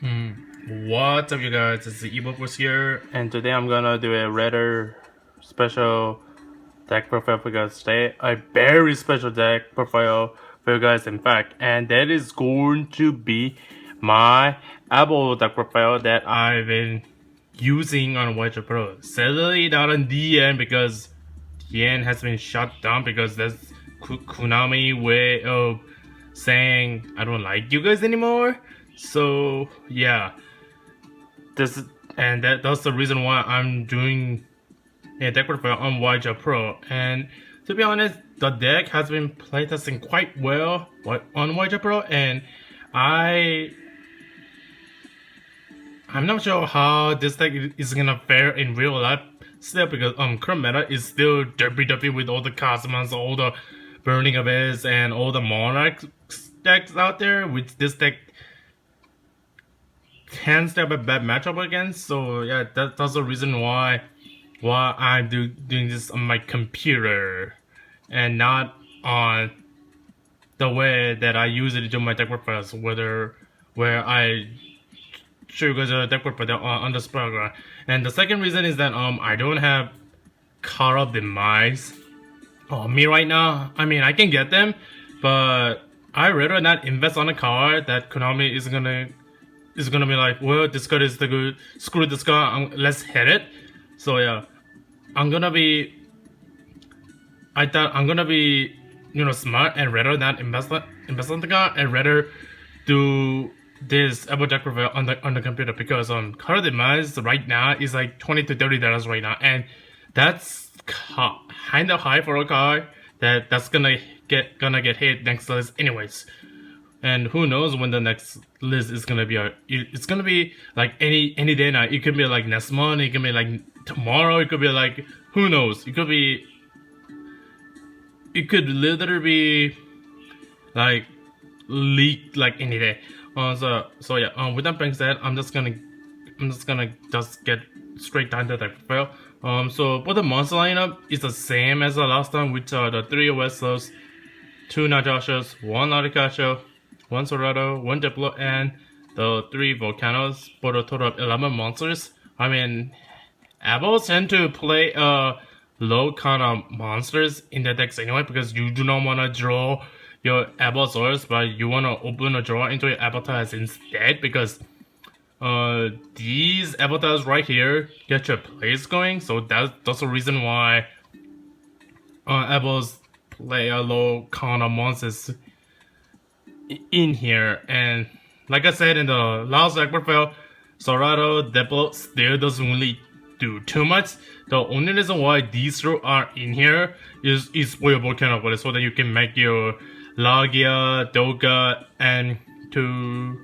What's up, you guys? It's the Evilforce here, And today I'm gonna do a rather special deck profile for you guys today. A very special deck profile for you guys, in fact. And that is going to be my Apple deck profile that I've been using on Wedge Pro. Sadly, not on DN because DN has been shut down because that's Konami way of saying I don't like you guys anymore. So yeah, this and that's the reason why I'm doing a deck profile on Wedge Pro. And to be honest, the deck has been playtesting quite well on Wedge Pro, and I'm not sure how this deck is gonna fare in real life still because current meta is still derpy with all the Cosmos, all the Burning Abyss, and all the Monarch decks out there, which this deck can still have a bad matchup against. So yeah, that's the reason why I'm doing this on my computer and not on the way that I usually do my deck profiles, where I show you guys a deck profile on the Spellground. And the second reason is that I don't have Card of Demise on me right now. I mean, I can get them, but I rather not invest on a card that Konami is gonna be like, well, this card is the good, screw this card, let's hit it. So yeah, I thought I'm gonna be, smart and rather not invest on the card and rather do this Apple deck profile on the computer because Card of Demise right now is like $20 to $30 right now, and that's kind of high for a card that's gonna get hit next list anyways. And who knows when the next list is gonna be? It's gonna be like any day now. It could be like next month. It could be like tomorrow. It could be like who knows. It could literally be like leaked like any day. So yeah. With that being said, I'm just gonna get straight down to the profile. So for the monster lineup, it's the same as the last time, which are the 3 Westlers, 2 Najashas, 1 Articacho, 1 Sorado, 1 Diplo, and the 3 Volcanoes for a total of 11 monsters. I mean, Apples tend to play low kind of monsters in the decks anyway because you do not want to draw your Applesauce, but you want to open a draw into your Appletizers instead because these Appletizers right here get your plays going. So that's the reason why Apples play a low count of monsters in here. And like I said in the last deck profile, Sorado Diplo still doesn't really do too much. The only reason why these two are in here is for your Volcano Bullet so that you can make your Lagia, Doga, and to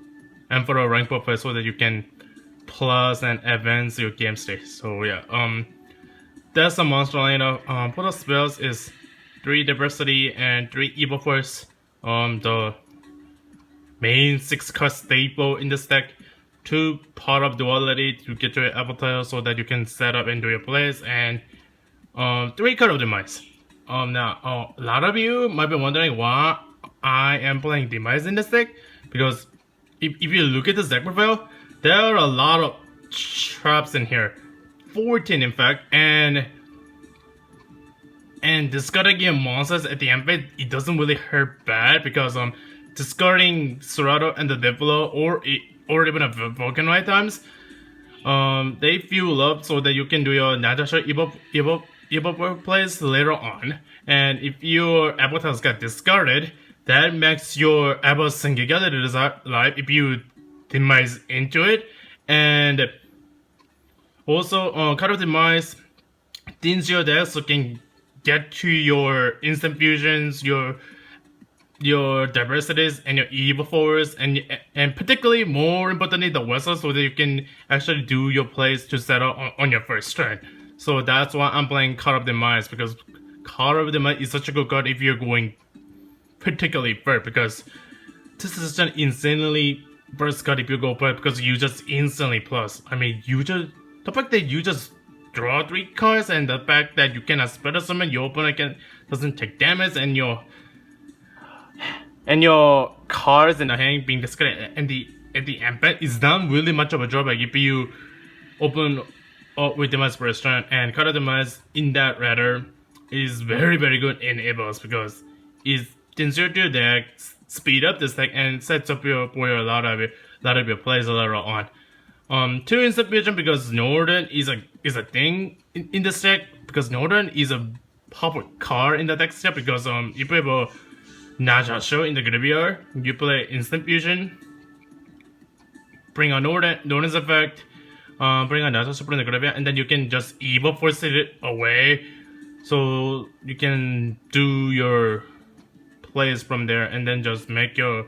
Emperor rank profile so that you can plus and advance your game state. So yeah, that's the monster lineup. For the spells is 3 Diversity and 3 Evil Force. The main 6-card staple in this deck. 2 Part of Duality to get your Appetizer so that you can set up and do your plays, and 3 Card of Demise. Now, a lot of you might be wondering why I am playing Demise in this deck, because if you look at this deck profile, there are a lot of traps in here. 14 in fact, and discarding monsters at the end of it doesn't really hurt bad because discarding Sorado and the Diplo or even a Vulcan at times, they fuel up so that you can do your Natasha Evo plays later on. And if your Appletizers got discarded, that makes your Apple Singularity live if you demise into it. And also, Card of Demise thins your deck so you can get to your instant fusions, your diversities, and your evil force, and particularly more importantly the Westlers, so that you can actually do your plays to settle on your first turn. So that's why I'm playing Card of Demise, because Card of Demise is such a good card if you're going particularly first, because this is such an insanely burst card if you go first, because you just instantly plus. I mean, the fact that you just draw 3 cards, and the fact that you cannot spread a summon, your opponent doesn't take damage, and your cards in the hand being discarded, and at the impact, it's not really much of a drawback if you open up with Demise Restaurant, and Kara Demise in that rather is very good in Abels because it insert your deck, speed up this deck, and sets up for a lot of your plays later on. Two instant fusion because Northern is a thing in this deck, because Northern is a popular card in the deck step, because if you have a Najasho in the graveyard, you play instant fusion, bring a Northern's effect, bring a Najasho in the graveyard, and then you can just Evil Force it away, so you can do your plays from there, and then just make a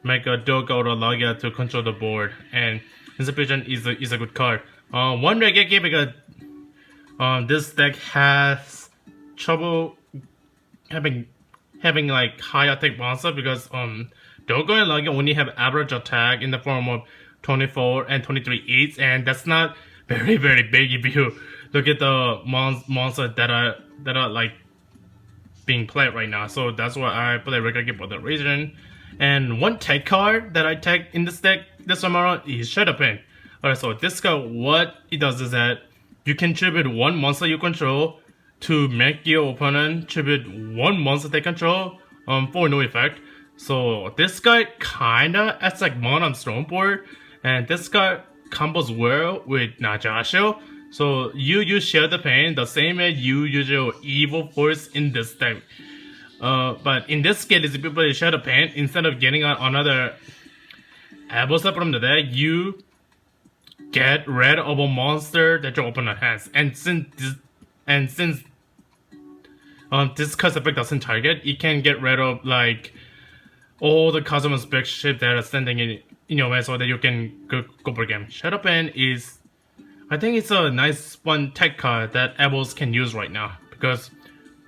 Doga or a Lagia to control the board. And instant fusion is a good card. One Regeki because this deck has trouble having like high attack monster, because Doga and Lagia only have average attack in the form of 24 and 23 each, and that's not very big if you look at the monsters that are like being played right now. So that's why I play Regeki for that reason. And one tech card that I tech in this deck this time around is Shadow Pen. Alright, so this card, what it does is that you can tribute one monster you control to make your opponent tribute one monster they control for no effect. So this guy kinda acts like Mon on Stormboard, and this guy combos well with Najasho. So you use Share the Pain the same way you use your Evil Force in this deck. But in this case, if you play Share the Pain, instead of getting another Abosa from the deck, you get rid of a monster that your opponent has. And since this cast effect doesn't target, it can get rid of like all the Cosmos big ship that are standing in your way, so that you can go for game. Shadow Pen is, I think it's a nice one tech card that Abels can use right now, because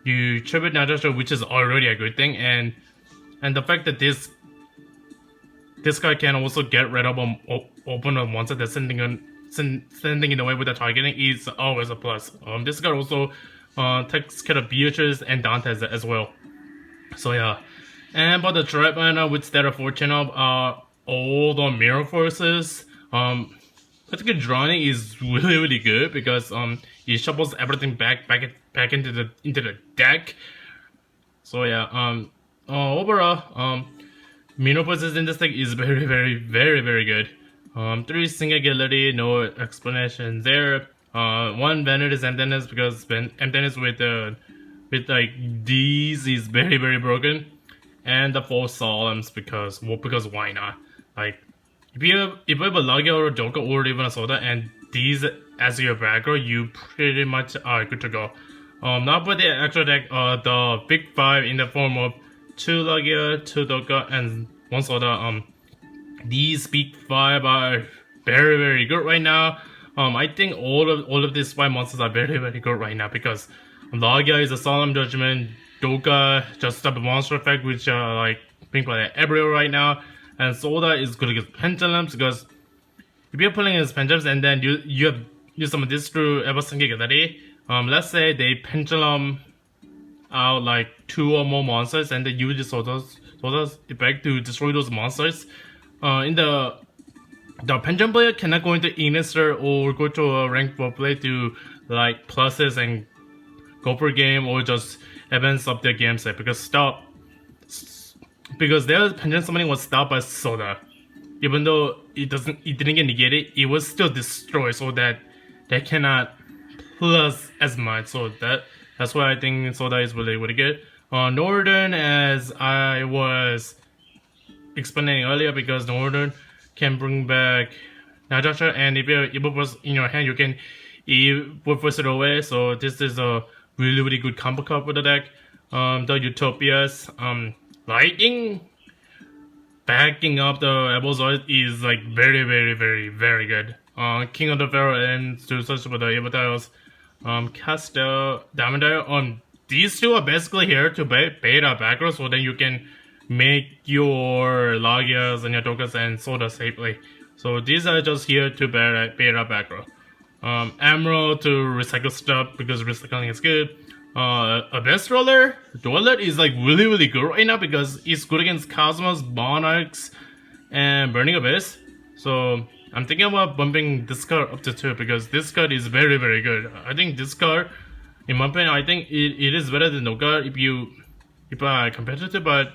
you tribute Najasho, which is already a good thing, and the fact that this guy can also get rid of open a monster that's standing in the way with the targeting is always a plus. This guy also takes care of Beatrice and Dante's as well. So yeah. And about the trap mana with State of Fortune of all the Mirror Forces, particularly Drowning is really good, because it shuffles everything back into the deck. So yeah, overall, Mirror Forces in this deck is very good. 3 singularity, no explanation there. 1 Vanity's Emptiness, because Emptiness with like these is very broken. And the 4 Solemns because why not? Like if you have a Lagia or a Joker or even a Soda and these as your background, you pretty much are good to go. Now for the extra deck, the big 5 in the form of 2 Lagia, 2 Doka, and 1 Soda. These big 5 are very good right now. I think all of these 5 monsters are very good right now, because Lagia is a Solemn Judgment, Doka just a monster effect, which are like being played everywhere right now, and Soda is good against Pendulums, because if you're playing against Pendulums and then you summon this through Eversink Gallery, let's say they Pendulum out like 2 or more monsters, and then use Soda's effect to destroy those monsters. In the Pendulum player cannot go into Inister or go to a rank 4 play to like pluses and go for game, or just advance up their game set, because their Pendulum summoning was stopped by Soda. Even though it didn't get negated, it was still destroyed, so that they cannot plus as much. So that's why I think Soda is really good. Northern, as I was explaining earlier, because Northern can bring back Najasha, and if you have Evil Force in your hand, you can Evil Force it away. So this is a really good combo card for the deck. The Utopias, Lightning backing up the Evolzoid is like very good. King of the Pharaoh and to search for the Evil Tiles. Castel, Damodar, these 2 are basically here to beta background, so then you can make your Lagias and your Dokas and Soda safely. So these are just here to beta background. Emerald to recycle stuff, because recycling is good. Abyss Roller, Dueler is like really good right now, because it's good against Cosmos, Monarchs, and Burning Abyss. So I'm thinking about bumping this card up to 2 because this card is very very good. I think this card, in my opinion, I think it is better than Doga if I compare it to, but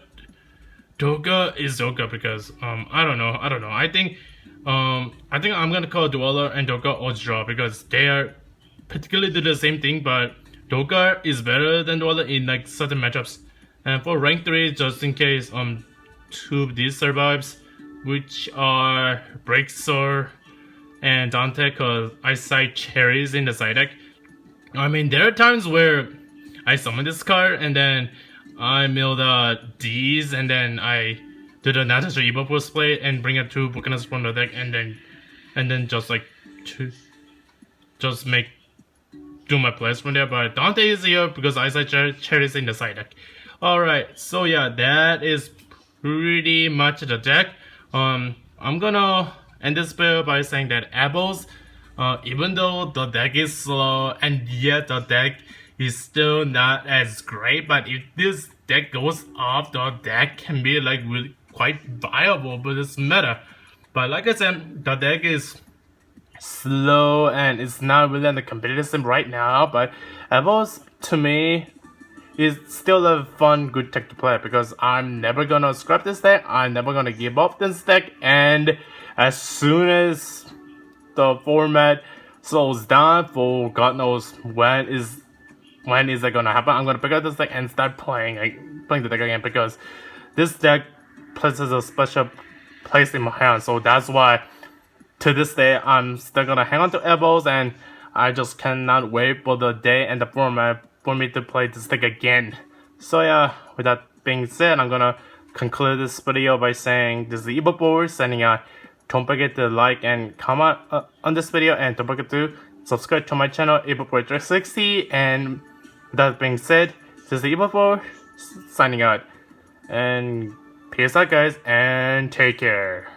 Doga is Doga because I don't know. I think I'm gonna call Dweller and Doga odds draw because they are particularly do the same thing, but Doga is better than Dweller in like certain matchups. And for rank 3, just in case 2 of these survives, which are Breaksword and Dante, cause I cite cherries in the side deck. I mean, there are times where I summon this card and then I mill the D's and then I do the Natasha Evo post play and bring up 2 Bucanas from the deck and then just like just do my plays from there. But Dante is here because I cite cherries in the side deck. Alright, so yeah, that is pretty much the deck. I'm gonna end this video by saying that apples, even though the deck is slow and yet the deck is still not as great, but if this deck goes off, the deck can be like really quite viable for this meta. But like I said, the deck is slow and it's not really on the competitive sim right now, but apples to me is still a fun, good deck to play because I'm never gonna scrap this deck, I'm never gonna give up this deck, and as soon as the format slows down for God knows when is that gonna happen, I'm gonna pick up this deck and start playing the deck again because this deck places a special place in my hand, so that's why to this day I'm still gonna hang on to elbows and I just cannot wait for the day and the format for me to play this deck again. So yeah, with that being said, I'm gonna conclude this video by saying this is EvoBoy signing out. Don't forget to like and comment on this video, and don't forget to subscribe to my channel EvoBoy360. And with that being said, this is EvoBoy signing out, and peace out guys and take care.